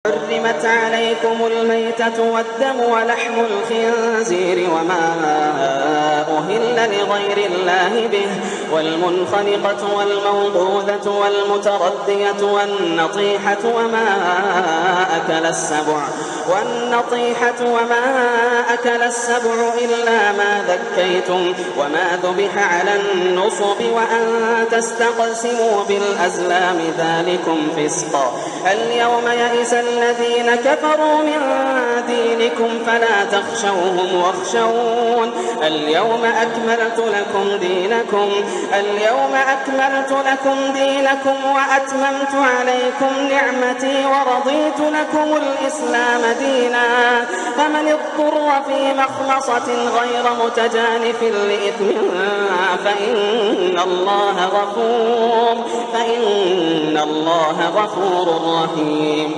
حرمت عليكم الميتة والدم ولحم الخنزير وما أهل لغير الله به والمنخنقة والموقوذة والمتردية والنطيحة وما أكل السبع إلا ما ذكيتم وما ذبح على النصب وأن تستقسموا بالأزلام ذلكم فسق. اليوم يئس الذين كفروا من دينكم فلا تخشوهم واخشون. اليوم أكملت لكم دينكم وأتممت عليكم نعمتي ورضيت لكم الإسلام دينا. فمن اضطر في مخمصة غير متجانف لإثم فإن الله غفور رحيم.